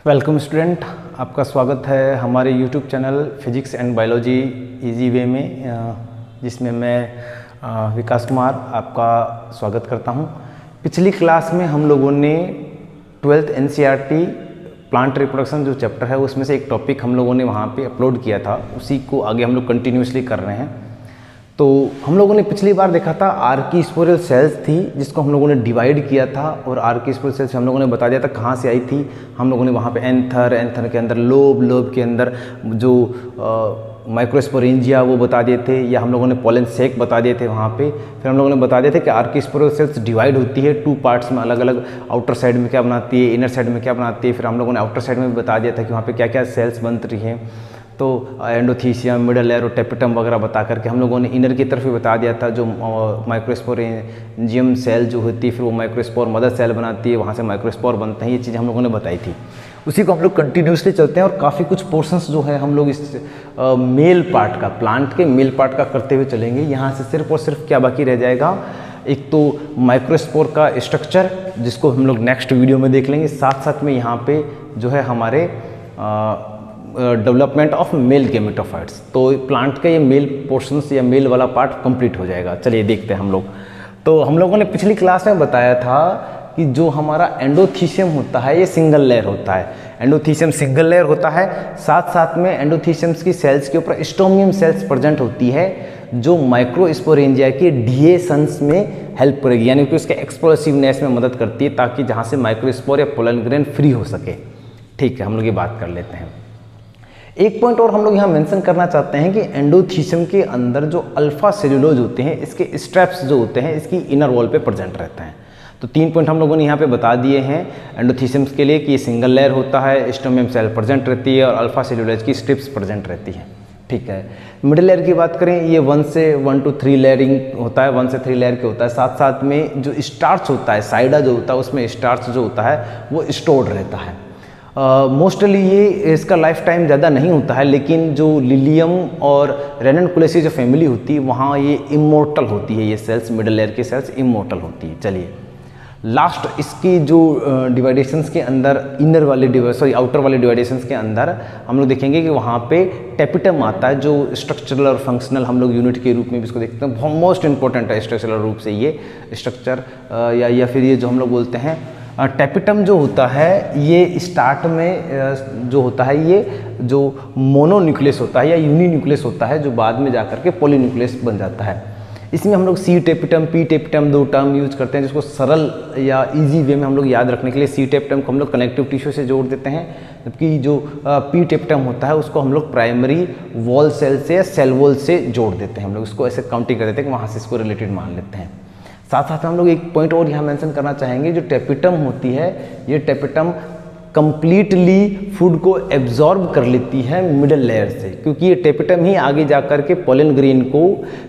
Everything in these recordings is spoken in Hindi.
वेलकम स्टूडेंट, आपका स्वागत है हमारे YouTube channel physics and biology easy way में, जिसमें मैं विकास कुमार आपका स्वागत करता हूं। पिछली क्लास में हम लोगों ने 12th NCERT प्लांट रिप्रोडक्शन जो चैप्टर है उसमें से एक टॉपिक हम लोगों ने वहां पे अपलोड किया था, उसी को आगे हम लोग कंटिन्यूसली कर रहे हैं। तो हम लोगों ने पिछली बार देखा था आर्कीस्पोरियल सेल्स थी जिसको हम लोगों ने डिवाइड किया था, और आर्कीस्पोरियल सेल्स हम लोगों ने बता दिया था कहाँ से आई थी। हम लोगों ने वहाँ पे एंथर के अंदर लोब के अंदर जो माइक्रोस्पोरेंजिया वो बता दिए थे, या हम लोगों ने पोलन सेक बता दिए थे वहाँ पे। फिर हम लोगों ने बता दिए थे कि आर्कीस्पोरियल सेल्स डिवाइड होती है 2 पार्ट्स में, अलग अलग आउटर साइड में क्या बनाती है, इनर साइड में क्या बनाती है। फिर हम लोगों ने आउटर साइड में भी बता दिया था कि वहाँ पे क्या क्या सेल्स बन रही हैं, तो एंडोथीसियम, मिडल लेयर और टेपिटम वगैरह बता करके हम लोगों ने इनर की तरफ भी बता दिया था। जो माइक्रोस्पोरेंजियम सेल जो होती है फिर वो माइक्रोस्पोर मदर सेल बनाती है, वहाँ से माइक्रोस्पोर बनते हैं। ये चीज़ हम लोगों ने बताई थी, उसी को हम लोग कंटिन्यूसली चलते हैं। और काफ़ी कुछ पोर्शंस जो है हम लोग इस मेल पार्ट का, प्लांट के मेल पार्ट का करते हुए चलेंगे। यहाँ से सिर्फ और सिर्फ क्या बाकी रह जाएगा, एक तो माइक्रोस्पोर का स्ट्रक्चर जिसको हम लोग नेक्स्ट वीडियो में देख लेंगे, साथ साथ में यहाँ पे जो है हमारे डेवलपमेंट ऑफ मेल गेमेटोफाइट्स। तो प्लांट का ये मेल पोर्शंस या मेल वाला पार्ट कंप्लीट हो जाएगा। चलिए देखते हैं हम लोग। तो हम लोगों ने पिछली क्लास में बताया था कि जो हमारा एंडोथीसियम होता है ये सिंगल लेयर होता है। एंडोथीसियम सिंगल लेयर होता है, साथ साथ में एंडोथीसियम्स की सेल्स के ऊपर स्टोमियम सेल्स प्रेजेंट होती है जो माइक्रोस्पोरेंजिया के डिएशंस में हेल्प करेगी, यानी कि उसके एक्सप्लोसिवनेस में मदद करती है, ताकि जहाँ से माइक्रोस्पोर या पोलन ग्रेन फ्री हो सके। ठीक है, हम लोग ये बात कर लेते हैं। एक पॉइंट और हम लोग यहाँ मेंशन करना चाहते हैं कि एंडोथीसियम के अंदर जो अल्फा सेलुलोज होते हैं, इसके स्ट्रैप्स जो होते हैं इसकी इनर वॉल पे प्रेजेंट रहते हैं। तो 3 पॉइंट हम लोगों ने यहाँ पे बता दिए हैं एंडोथीसियम्स के लिए कि ये सिंगल लेयर होता है, स्टोमियम सेल प्रेजेंट रहती है और अल्फा सेलुलोज की स्ट्रिप्स प्रेजेंट रहती हैं। ठीक है, मिडिल लेयर की बात करें, ये 1 to 3 लेयरिंग होता है, 1 से 3 लेयर के होता है। साथ साथ में जो स्टार्च होता है, साइडा जो होता है, उसमें स्टार्च जो होता है वो स्टोर्ड रहता है। मोस्टली ये इसका लाइफ टाइम ज़्यादा नहीं होता है, लेकिन जो लिलियम और रेननकुलेसी जो फैमिली होती है वहाँ ये इमोर्टल होती है। ये सेल्स, मिडिल लेयर की सेल्स इमोर्टल होती है। चलिए लास्ट इसकी जो डिवाइडेशंस के अंदर, इनर वाले आउटर वाले डिवाइडेशंस के अंदर हम लोग देखेंगे कि वहाँ पे टेपिटम आता है, जो स्ट्रक्चरल और फंक्शनल हम लोग यूनिट के रूप में भी इसको देखते हैं। बहुत मोस्ट इंपॉर्टेंट है स्ट्रक्चरल रूप से ये स्ट्रक्चर, या फिर ये जो हम लोग बोलते हैं टेपिटम जो होता है, ये स्टार्ट में जो होता है ये जो मोनोन्यूक्लियस होता है या यूनिन्यूक्लियस होता है, जो बाद में जाकर के पॉलीन्यूक्लियस बन जाता है। इसमें हम लोग C tapetum, P tapetum 2 term use करते हैं, जिसको सरल या इजी वे में हम लोग याद रखने के लिए सी टेपिटम को हम लोग कनेक्टिव टिश्यू से जोड़ देते हैं, जबकि जो पी टेपिटम होता है उसको हम लोग प्राइमरी वॉल सेल से या सेल वॉल से जोड़ देते हैं। हम लोग इसको ऐसे काउंटिंग कर देते हैं कि वहाँ से इसको रिलेटेड मान लेते हैं। साथ साथ में हम लोग एक पॉइंट और यहाँ मेंशन करना चाहेंगे, जो टेपिटम होती है ये टेपिटम कंप्लीटली फूड को एब्जॉर्ब कर लेती है मिडिल लेयर से, क्योंकि ये टेपिटम ही आगे जाकर के पोलन ग्रेन को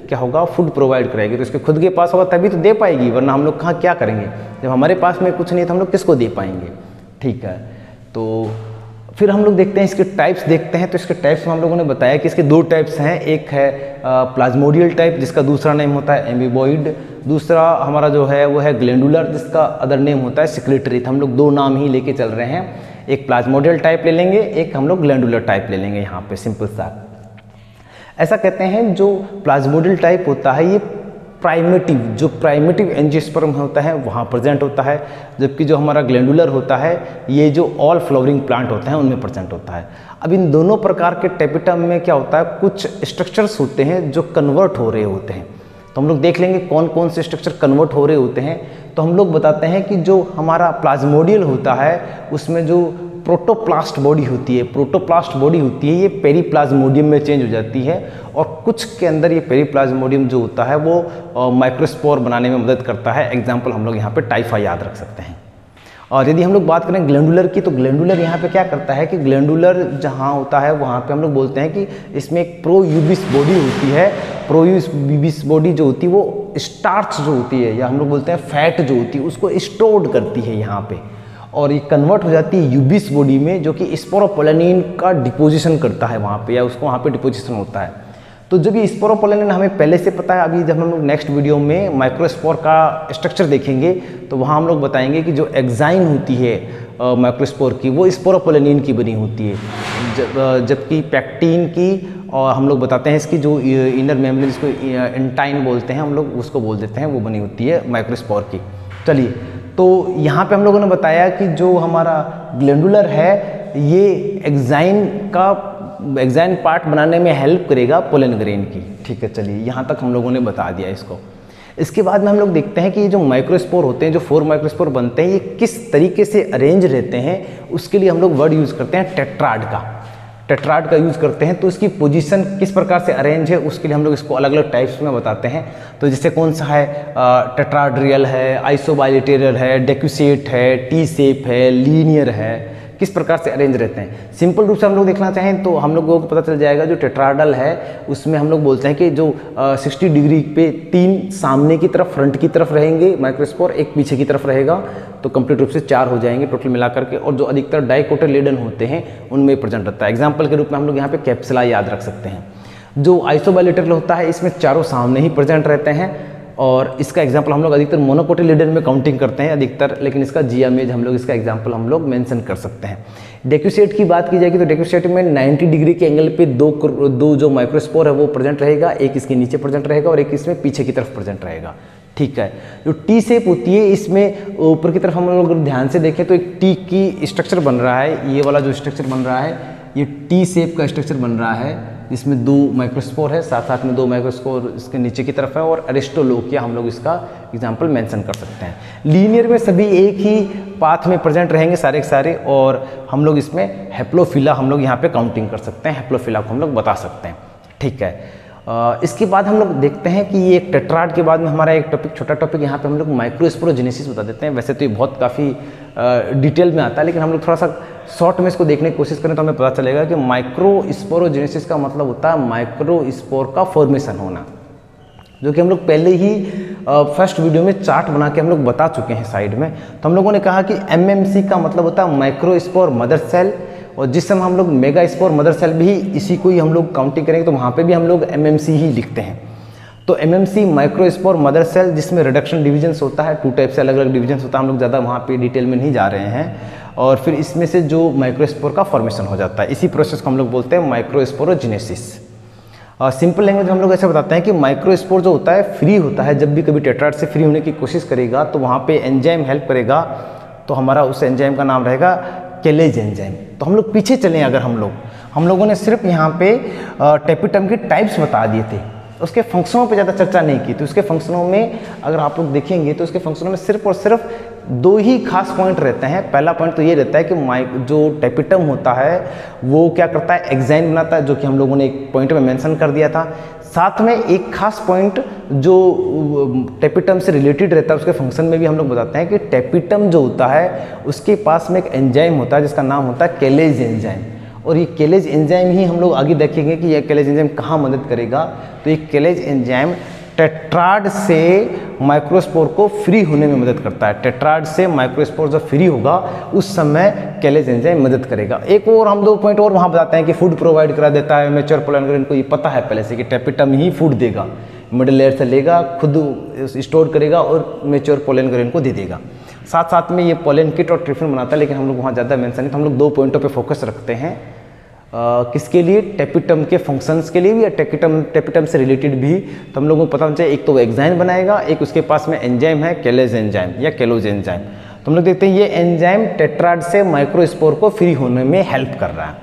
क्या होगा, फूड प्रोवाइड कराएगी। तो इसके खुद के पास होगा तभी तो दे पाएगी, वरना हम लोग कहाँ क्या करेंगे, जब हमारे पास में कुछ नहीं है तो हम लोग किसको दे पाएंगे। ठीक है, तो फिर हम लोग देखते हैं इसके टाइप्स देखते हैं। तो इसके टाइप्स में हम लोगों ने बताया कि इसके 2 टाइप्स हैं, एक है प्लाज्मोडियल टाइप जिसका दूसरा नेम होता है एम्बीबॉइड, दूसरा हमारा जो है वो है ग्लैंडुलर जिसका अदर नेम होता है सिक्रेटरी। हम लोग 2 नाम ही लेके चल रहे हैं, एक प्लाज्मोडियल टाइप ले लेंगे, एक हम लोग ग्लैंडुलर टाइप ले लेंगे। यहाँ पे सिंपल सा ऐसा कहते हैं, जो प्लाज्मोडियल टाइप होता है ये प्राइमेटिव एंजियोस्पर्म होता है वहाँ प्रेजेंट होता है, जबकि जो हमारा ग्लैंडुलर होता है ये जो ऑल फ्लावरिंग प्लांट होते हैं उनमें प्रेजेंट होता है। अब इन दोनों प्रकार के टेपिटम में क्या होता है, कुछ स्ट्रक्चर्स होते हैं जो कन्वर्ट हो रहे होते हैं। तो हम लोग देख लेंगे कौन कौन से स्ट्रक्चर कन्वर्ट हो रहे होते हैं। तो हम लोग बताते हैं कि जो हमारा प्लाज्मोडियल होता है उसमें जो प्रोटोप्लास्ट बॉडी होती है ये पेरीप्लाज्मोडियम में चेंज हो जाती है, और कुछ के अंदर ये पेरीप्लाज्मोडियम जो होता है वो माइक्रोस्पोर बनाने में मदद करता है। एग्जाम्पल हम लोग यहाँ पे टाइफा याद रख सकते हैं। और यदि हम लोग बात करें ग्लैंडुलर की, तो ग्लैंडुलर यहाँ पे क्या करता है कि ग्लैंडुलर जहाँ होता है वहाँ पे हम लोग बोलते हैं कि इसमें एक प्रोयूबिस बॉडी होती है। प्रोयूबिस बॉडी जो होती है वो स्टार्च जो होती है, या हम लोग बोलते हैं फैट जो होती है, उसको स्टोर्ड करती है यहाँ पे, और ये कन्वर्ट हो जाती है यूबिस बॉडी में, जो कि स्पोरोपोलेनिन का डिपोजिशन करता है वहाँ पे, या उसको वहाँ पे डिपोजिशन होता है। तो जब ये स्पोरोपोलेनिन हमें पहले से पता है, अभी जब हम लोग नेक्स्ट वीडियो में माइक्रोस्पोर का स्ट्रक्चर देखेंगे तो वहाँ हम लोग बताएंगे कि जो एग्जाइन होती है माइक्रोस्पोर की, वो स्पोरोपोलेनिन की बनी होती है, जबकि पैक्टीन की और हम लोग बताते हैं इसकी जो इनर मेम्ब्रेन जिसको इंटाइन बोलते हैं हम लोग उसको बोल देते हैं, वो बनी होती है माइक्रोस्पोर की। चलिए, तो यहाँ पे हम लोगों ने बताया कि जो हमारा ग्लैंडुलर है ये एग्जाइन पार्ट बनाने में हेल्प करेगा पोलन ग्रेन की। ठीक है, चलिए यहाँ तक हम लोगों ने बता दिया इसको। इसके बाद में हम लोग देखते हैं कि ये जो माइक्रोस्पोर होते हैं, जो 4 माइक्रोस्पोर बनते हैं, ये किस तरीके से अरेंज रहते हैं। उसके लिए हम लोग वर्ड यूज़ करते हैं टेट्राड का यूज़ करते हैं। तो इसकी पोजीशन किस प्रकार से अरेंज है उसके लिए हम लोग इसको अलग अलग टाइप्स में बताते हैं। तो जैसे कौन सा है, टेट्राड्रियल है, आइसोबाइलेटरल है, डेक्यूसेट है, टी शेप है, लीनियर है, किस प्रकार से अरेंज रहते हैं। सिंपल रूप से हम लोग देखना चाहें तो हम लोगों को पता चल जाएगा जो टेट्राडल है उसमें हम लोग बोलते हैं कि जो 60 डिग्री पे 3 सामने की तरफ फ्रंट की तरफ रहेंगे माइक्रोस्पोर, एक पीछे की तरफ रहेगा, तो कंप्लीट रूप से 4 हो जाएंगे टोटल मिलाकर के। और जो अधिकतर डाइकोटिलेडन होते हैं उनमें प्रेजेंट रहता है। एग्जाम्पल के रूप में हम लोग यहाँ पे कैप्सुला याद रख सकते हैं। जो आइसोबाइलेटरल होता है इसमें चारों सामने ही प्रेजेंट रहते हैं, और इसका एग्जांपल हम लोग अधिकतर मोनोकोटिलेडन में काउंटिंग करते हैं अधिकतर, लेकिन इसका जियामेज हम लोग इसका एग्जांपल हम लोग मेंशन कर सकते हैं। डेक्यूसेट की बात की जाएगी तो डेक्यूसेट में 90 डिग्री के एंगल पे दो जो माइक्रोस्पोर है वो प्रेजेंट रहेगा, एक इसके नीचे प्रेजेंट रहेगा और एक इसमें पीछे की तरफ प्रेजेंट रहेगा। ठीक है, जो टी शेप होती है इसमें ऊपर की तरफ हम लोग ध्यान से देखें तो एक टी की स्ट्रक्चर बन रहा है। ये वाला जो स्ट्रक्चर बन रहा है ये टी शेप का स्ट्रक्चर बन रहा है, इसमें 2 माइक्रोस्पोर है, साथ साथ में 2 माइक्रोस्पोर इसके नीचे की तरफ है, और अरिस्टोलोकिया हम लोग इसका एग्जांपल मेंशन कर सकते हैं। लीनियर में सभी एक ही पाथ में प्रेजेंट रहेंगे सारे के सारे, और हम लोग इसमें हैप्लोफिला हम लोग यहाँ पे काउंटिंग कर सकते हैं, हैप्लोफिला को हम लोग बता सकते हैं। ठीक है, इसके बाद हम लोग देखते हैं कि ये एक टेट्राड के बाद में हमारा एक टॉपिक, छोटा टॉपिक यहाँ पे हम लोग माइक्रोस्पोरोजेनेसिस बता देते हैं। वैसे तो ये बहुत काफ़ी डिटेल में आता है, लेकिन हम लोग थोड़ा सा शॉर्ट में इसको देखने की कोशिश करें तो हमें पता चलेगा कि माइक्रोस्पोरोजेनेसिस का मतलब होता है माइक्रोस्पोर का फॉर्मेशन होना, जो कि हम लोग पहले ही फर्स्ट वीडियो में चार्ट बना के हम लोग बता चुके हैं साइड में। तो हम लोगों ने कहा कि MMC का मतलब होता है माइक्रोस्पोर मदर सेल, और जिस समय हम लोग मेगा स्पोर मदर सेल भी इसी को ही हम लोग काउंटिंग करेंगे तो वहाँ पे भी हम लोग MMC ही लिखते हैं। तो MMC माइक्रोस्पोर मदर सेल जिसमें रिडक्शन डिविजन्स होता है, 2 टाइप से अलग अलग डिविजन्स होता है, हम लोग ज़्यादा वहाँ पे डिटेल में नहीं जा रहे हैं। और फिर इसमें से जो माइक्रोस्पोर का फॉर्मेशन हो जाता है, इसी प्रोसेस को हम लोग बोलते हैं माइक्रोस्पोरोजेनेसिस। सिंपल लैंग्वेज में हम लोग ऐसे बताते हैं कि माइक्रोस्पोर जो होता है फ्री होता है, जब भी कभी टेट्राड से फ्री होने की कोशिश करेगा तो वहाँ पे एंजाइम हेल्प करेगा, तो हमारा उस एंजाइम का नाम रहेगा केलेज एंजाइम। तो हम लोग पीछे चलें, अगर हम लोगों ने सिर्फ यहाँ पे टेपिटम के टाइप्स बता दिए थे, उसके फंक्शनों पे ज़्यादा चर्चा नहीं की। तो उसके फंक्शनों में अगर आप लोग देखेंगे तो उसके फंक्शनों में सिर्फ और सिर्फ 2 ही खास पॉइंट रहते हैं। पहला पॉइंट तो ये रहता है कि जो टेपिटम होता है वो क्या करता है, एग्जाइन बनाता है, जो कि हम लोगों ने एक पॉइंट में मेंशन कर दिया था। साथ में एक खास पॉइंट जो टेपिटम से रिलेटेड रहता है उसके फंक्शन में भी हम लोग बताते हैं कि टेपिटम जो होता है उसके पास में एक एंजाइम होता है जिसका नाम होता है केलेज एंजाइम, और ये केलेज एंजाइम ही हम लोग आगे देखेंगे कि यह केलेज एंजाइम कहाँ मदद करेगा। तो ये केलेज एंजाइम टेट्राड से माइक्रोस्पोर को फ्री होने में मदद करता है। टेट्राड से माइक्रोस्पोर जब फ्री होगा उस समय केलेज एंजाइम मदद करेगा। एक और हम 2 पॉइंट और वहाँ बताते हैं कि फूड प्रोवाइड करा देता है मैच्योर पोलन ग्रेन को। ये पता है पहले से कि टेपिटम ही फूड देगा, मिडिल लेयर से लेगा, खुद स्टोर करेगा और मैच्योर पोलन ग्रेन को दे देगा। साथ साथ में ये पोलन किट और ट्रिफिन बनाता है, लेकिन हम लोग वहाँ ज़्यादा मेंशन नहीं, तो हम लोग 2 पॉइंटों पे फोकस रखते हैं। किसके लिए, टेपिटम के फंक्शंस के लिए भी, या टेपिटम से रिलेटेड भी। तो हम लोगों को पता होना चाहिए, एक तो वो एग्जाइन बनाएगा, एक उसके पास में एंजाइम है केलेज एंजाइम या केलोज एंजाइम। तो हम लोग देखते हैं ये एंजाइम टेट्राड से माइक्रोस्पोर को फ्री होने में हेल्प कर रहा है।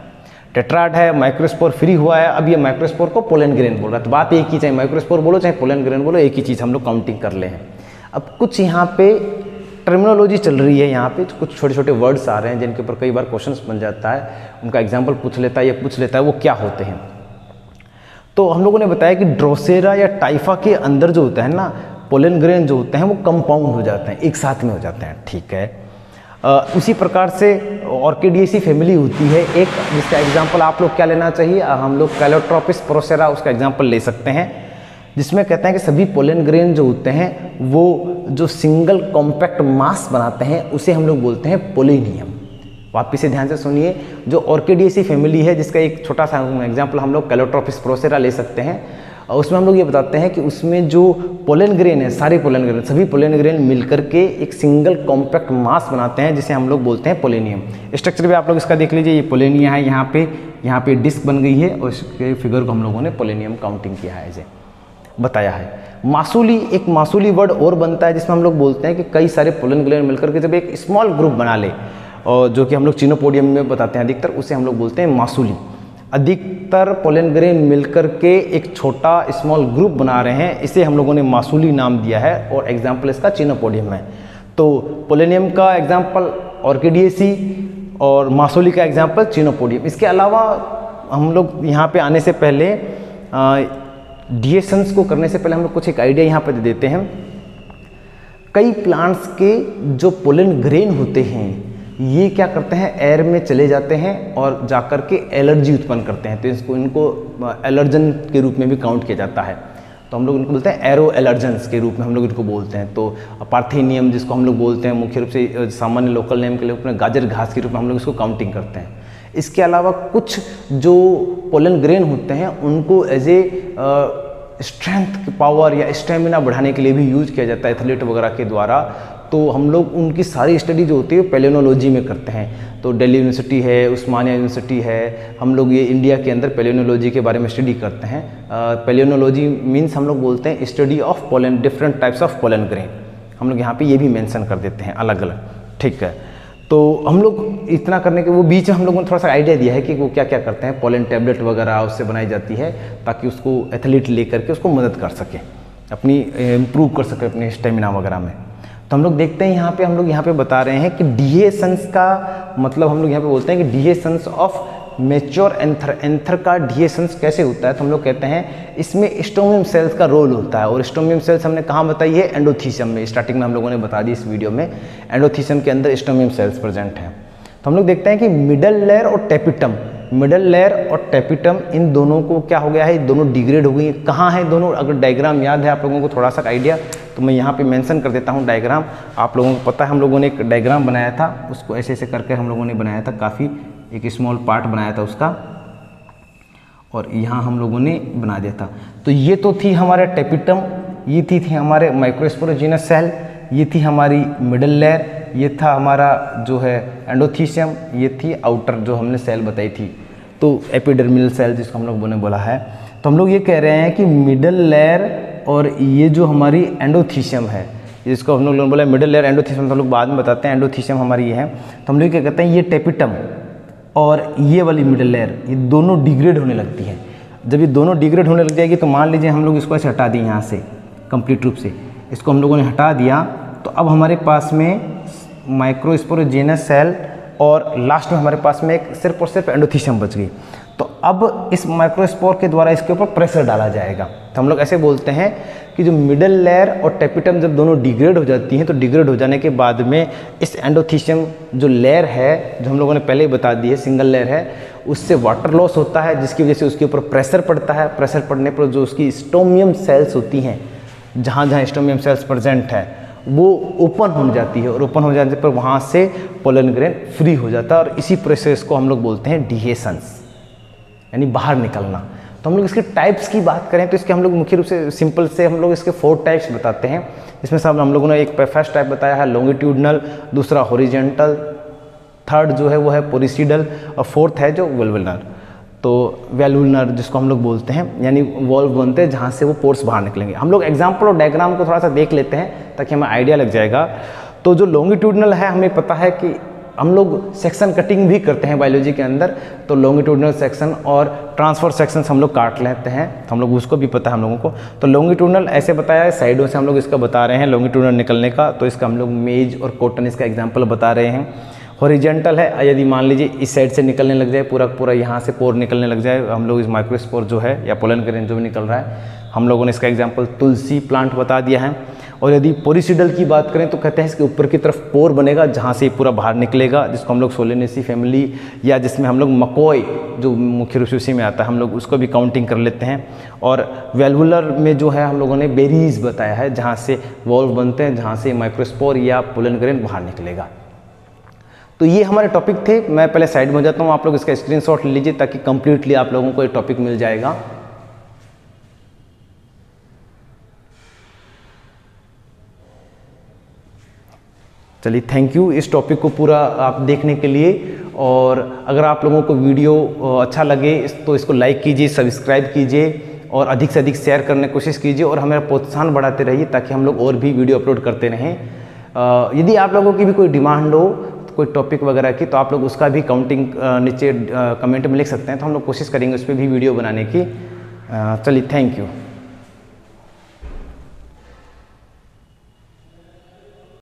टेट्राड है, माइक्रोस्पोर फ्री हुआ है, अब ये माइक्रोस्पोर को पोलन ग्रेन बोल रहा है। तो बात एक ही, चाहे माइक्रोस्पोर बोलो चाहे पोलन ग्रेन बोलो, एक ही चीज़ हम लोग काउंटिंग कर ले हैं। अब कुछ यहाँ पे टर्मिनोलॉजी चल रही है, यहाँ पे कुछ छोटे छोटे वर्ड्स आ रहे हैं जिनके ऊपर कई बार क्वेश्चंस बन जाता है, उनका एग्जांपल पूछ लेता है या पूछ लेता है वो क्या होते हैं। तो हम लोगों ने बताया कि ड्रोसेरा या टाइफा के अंदर जो होता है ना, पोलन ग्रेन जो होते हैं वो कंपाउंड हो जाते हैं, एक साथ में हो जाते हैं। ठीक है, उसी प्रकार से ऑर्किडिएसी फैमिली होती है एक, जिसका एग्जाम्पल आप लोग क्या लेना चाहिए, हम लोग कैलोट्रोपिस प्रोसेरा उसका एग्जाम्पल ले सकते हैं, जिसमें कहते हैं कि सभी पोलन ग्रेन जो होते हैं वो जो सिंगल कॉम्पैक्ट मास बनाते हैं उसे हम लोग बोलते हैं पोलिनियम। वापिस से ध्यान से सुनिए, जो ऑर्किडिएसी फैमिली है जिसका एक छोटा सा एग्जांपल हम लोग कैलोट्रोपिस प्रोसेरा ले सकते हैं, और उसमें हम लोग ये बताते हैं कि उसमें जो पोलन ग्रेन है, सारे पोलन ग्रेन, सभी पोलन ग्रेन मिलकर के एक सिंगल कॉम्पैक्ट मास बनाते हैं, जिसे हम लोग बोलते हैं पोलेनियम। स्ट्रक्चर भी आप लोग इसका देख लीजिए, ये पोलेनिया है, यहाँ पे डिस्क बन गई है और इसके फिगर को हम लोगों ने पोलेनियम काउंटिंग किया है, ऐसे बताया है। मासूली, एक मासूली वर्ड और बनता है जिसमें हम लोग बोलते हैं कि कई सारे पोलन ग्रेन मिलकर के जब एक स्मॉल ग्रुप बना ले, और जो कि हम लोग चिनोपोडियम में बताते हैं अधिकतर, उसे हम लोग बोलते हैं मासूली। अधिकतर पोलन ग्रेन मिलकर के एक छोटा स्मॉल ग्रुप बना रहे हैं, इसे हम लोगों ने मासूली नाम दिया है, और एग्जाम्पल इसका चिनोपोडियम है। तो पोलेनियम का एग्जाम्पल ऑर्किडिएसी और मासूली का एग्जाम्पल चिनोपोडियम। इसके अलावा हम लोग यहाँ पे आने से पहले डिएशंस को करने से पहले हम लोग कुछ एक आइडिया यहाँ पर दे देते हैं। कई प्लांट्स के जो पोलन ग्रेन होते हैं ये क्या करते हैं, एयर में चले जाते हैं और जाकर के एलर्जी उत्पन्न करते हैं, तो इनको एलर्जन के रूप में भी काउंट किया जाता है। तो हम लोग इनको बोलते हैं एरो एलर्जेंस के रूप में हम लोग इनको बोलते हैं। तो पार्थेनियम जिसको हम लोग बोलते हैं मुख्य रूप से सामान्य लोकल नेम के लिए अपने गाजर घास के रूप में हम लोग इसको काउंटिंग करते हैं। इसके अलावा कुछ जो पोलन ग्रेन होते हैं उनको एज ए स्ट्रेंथ पावर या स्टेमिना बढ़ाने के लिए भी यूज किया जाता है एथलीट वगैरह के द्वारा। तो हम लोग उनकी सारी स्टडी जो होती है पेलियोनोलॉजी में करते हैं। तो दिल्ली यूनिवर्सिटी है, उस्मानिया यूनिवर्सिटी है, हम लोग ये इंडिया के अंदर पेलियोनोलॉजी के बारे में स्टडी करते हैं। पेलियोनोलॉजी मीन्स हम लोग बोलते हैं study of pollen, different types of pollen grain. हम लोग यहाँ पे ये भी मेंशन कर देते हैं अलग अलग, ठीक है। तो हम लोग इतना करने के वो बीच में हम लोगों ने थोड़ा सा आइडिया दिया है कि वो क्या क्या करते हैं। पोलन टैबलेट वगैरह उससे बनाई जाती है ताकि उसको एथलीट लेकर के उसको मदद कर सके, अपनी इम्प्रूव कर सके अपने स्टेमिना वगैरह में। तो हम लोग देखते हैं यहाँ पे, हम लोग यहाँ पे बता रहे हैं कि डिहेसंस का मतलब हम लोग यहाँ पे बोलते हैं कि डिहेसंस ऑफ मेच्योर एंथर, एंथर का डिहेसंस कैसे होता है। तो हम लोग कहते हैं इसमें स्टोमियम सेल्स का रोल होता है, और स्टोमियम सेल्स हमने कहाँ बताई है, एंडोथीसियम में। स्टार्टिंग में हम लोगों ने बता दी इस वीडियो में, एंडोथीसियम के अंदर स्टोमियम सेल्स प्रेजेंट हैं। तो हम लोग देखते हैं कि मिडल लेयर और टेपिटम, मिडल लेयर और टेपिटम, इन दोनों को क्या हो गया है, दोनों डिग्रेड हो गई हैं। कहाँ है दोनों, अगर डायग्राम याद है आप लोगों को थोड़ा सा आइडिया, तो मैं यहाँ पे मेंशन कर देता हूँ डायग्राम। आप लोगों को पता है हम लोगों ने एक डायग्राम बनाया था, उसको ऐसे ऐसे करके हम लोगों ने बनाया था, काफ़ी एक स्मॉल पार्ट बनाया था उसका, और यहाँ हम लोगों ने बना दिया था। तो ये तो थी हमारे टेपिटम, ये थी हमारे माइक्रोस्पोरोजिनस सेल, ये थी हमारी मिडल लेयर, ये था हमारा जो है एंडोथीसियम, ये थी आउटर जो हमने सेल बताई थी, तो एपिडर्मिनल सेल जिसको हम लोगों ने बोला है। तो हम लोग ये कह रहे हैं कि मिडल लेयर और ये जो हमारी एंडोथीसियम है, जिसको हम लोग बोला मिडल लेयर एंडोथीसियम, तो हम लोग बाद में बताते हैं एंडोथीसियम हमारी ये है। तो हम लोग क्या कहते हैं, ये टेपिटम और ये वाली मिडल लेयर, ये दोनों डिग्रेड होने लगती हैं। जब ये दोनों डिग्रेड होने लग जाएगी तो मान लीजिए हम लोग इसको ऐसे हटा दें यहाँ से कंप्लीट रूप से, इसको हम लोगों ने हटा दिया, तो अब हमारे पास में माइक्रोस्पोरोजिनस सेल और लास्ट में हमारे पास में एक सिर्फ और सिर्फ एंडोथीसियम बच गई। तो अब इस माइक्रोस्पोर के द्वारा इसके ऊपर प्रेशर डाला जाएगा। तो हम लोग ऐसे बोलते हैं कि जो मिडल लेयर और टेपिटम जब दोनों डिग्रेड हो जाती हैं, तो डिग्रेड हो जाने के बाद में इस एंडोथीसियम जो लेयर है, जो हम लोगों ने पहले ही बता दी है सिंगल लेयर है, उससे वाटर लॉस होता है, जिसकी वजह से उसके ऊपर प्रेशर पड़ता है। प्रेशर पड़ने पर जो उसकी स्टोमियम सेल्स होती हैं, जहाँ जहाँ स्टोमियम सेल्स प्रेजेंट है, वो ओपन हो जाती है, और ओपन हो जाने पर वहाँ से पोलन ग्रेन फ्री हो जाता है, और इसी प्रोसेस को हम लोग बोलते हैं डिहेसंस, यानी बाहर निकलना। तो हम लोग इसके टाइप्स की बात करें तो इसके हम लोग मुख्य रूप से सिंपल से हम लोग इसके 4 टाइप्स बताते हैं। इसमें सब हम लोगों ने एक फर्स्ट टाइप बताया है लॉन्गिट्यूडनल, दूसरा हॉरिजेंटल, थर्ड जो है वो है पोरिसिडल, और फोर्थ है जो वेल्वुलर। तो वेल्वुलर जिसको हम लोग बोलते हैं, यानी वॉल्व बनते हैं जहाँ से वो पोर्स बाहर निकलेंगे। हम लोग एग्जाम्पल और डायग्राम को थोड़ा सा देख लेते हैं ताकि हमें आइडिया लग जाएगा। तो जो लॉन्गिट्यूडनल है, हमें पता है कि हम लोग सेक्शन कटिंग भी करते हैं बायोलॉजी के अंदर, तो लॉन्गिट्यूडनल सेक्शन और ट्रांसफर सेक्शन हम लोग काट लेते हैं, तो हम लोग उसको भी पता है हम लोगों को। तो लॉन्गिट्यूडनल ऐसे बताया है, साइडों से हम लोग इसका बता रहे हैं लॉन्गिट्यूडनल निकलने का, तो इसका हम लोग मेज और कॉटन इसका एग्जाम्पल बता रहे हैं। हॉरिजेंटल है, यदि मान लीजिए इस साइड से निकलने लग जाए, पूरा पूरा यहाँ से पोर निकलने लग जाए, हम लोग इस माइक्रोस्पोर जो है या पोलन ग्रेन जो भी निकल रहा है, हम लोगों ने इसका एग्जाम्पल तुलसी प्लांट बता दिया है। और यदि पोरिसिडल की बात करें तो कहते हैं इसके ऊपर की तरफ पोर बनेगा जहाँ से पूरा बाहर निकलेगा, जिसको हम लोग सोलेनेसी फैमिली, या जिसमें हम लोग मकोई जो मुख्य रूप से उसी में आता है, हम लोग उसको भी काउंटिंग कर लेते हैं। और वेल्वुलर में जो है हम लोगों ने बेरीज बताया है, जहाँ से वॉल्व बनते हैं, जहाँ से माइक्रोस्पोर या पोलन ग्रेन बाहर निकलेगा। तो ये हमारे टॉपिक थे। मैं पहले साइड में हो जाता हूँ, आप लोग इसका स्क्रीनशॉट लीजिए ताकि कंप्लीटली आप लोगों को ये टॉपिक मिल जाएगा। चलिए थैंक यू इस टॉपिक को पूरा आप देखने के लिए। और अगर आप लोगों को वीडियो अच्छा लगे तो इसको लाइक कीजिए, सब्सक्राइब कीजिए और अधिक से अधिक शेयर करने की कोशिश कीजिए और हमें प्रोत्साहन बढ़ाते रहिए ताकि हम लोग और भी वीडियो अपलोड करते रहें। यदि आप लोगों की भी कोई डिमांड हो कोई टॉपिक वगैरह की तो आप लोग उसका भी काउंटिंग नीचे कमेंट में लिख सकते हैं, तो हम लोग कोशिश करेंगे उस पर भी वीडियो बनाने की। चलिए थैंक यू।